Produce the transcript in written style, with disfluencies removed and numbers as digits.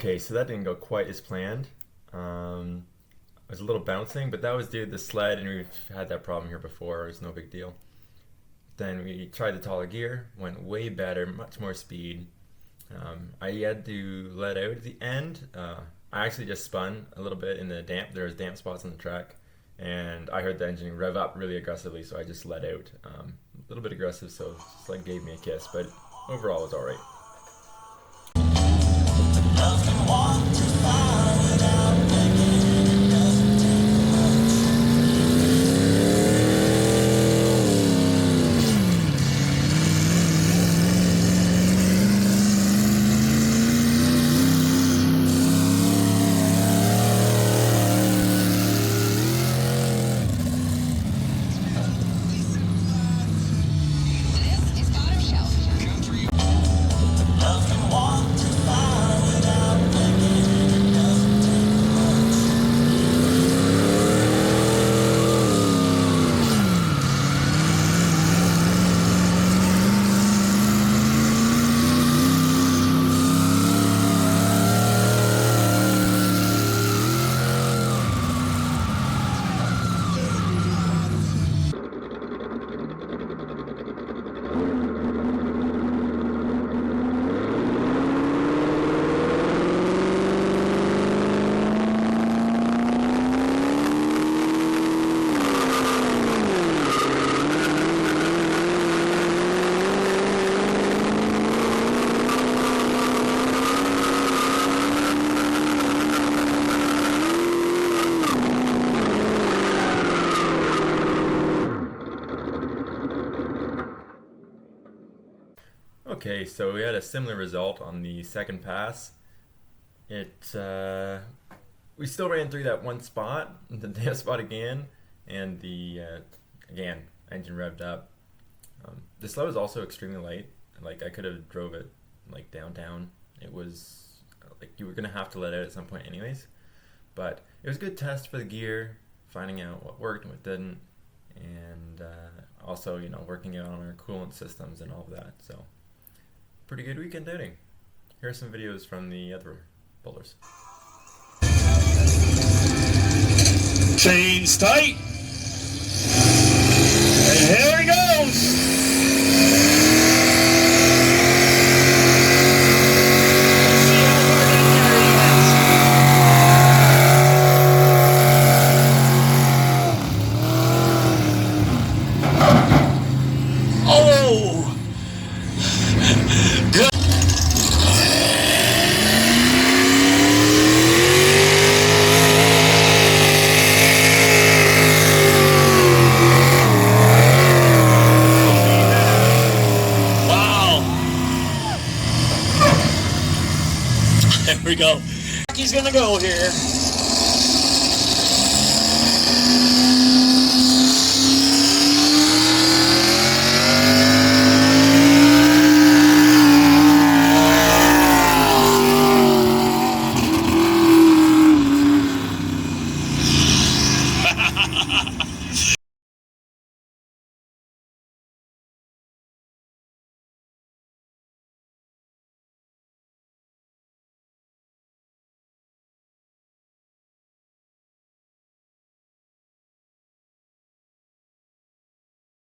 Okay, so that didn't go quite as planned. It was a little bouncing, but that was due to the sled, and we've had that problem here before. It was no big deal. Then we tried the taller gear, went way better, much more speed. I had to let out at the end. I actually just spun a little bit in the damp. There was damp spots on the track, and I heard the engine rev up really aggressively, so I just let out. A little bit aggressive, so it just like gave me a kiss, but overall it was all right. Okay, so we had a similar result on the second pass. We still ran through that one spot, the damn spot again, and again, engine revved up. The sled was also extremely light. Like I could have drove it like downtown. It was like you were gonna have to let out at some point anyways. But it was a good test for the gear, finding out what worked and what didn't, and also working out on our coolant systems and all of that. So. Pretty good weekend outing. Here are some videos from the other bowlers. Chains tight. And here he goes. There we go. He's gonna go here.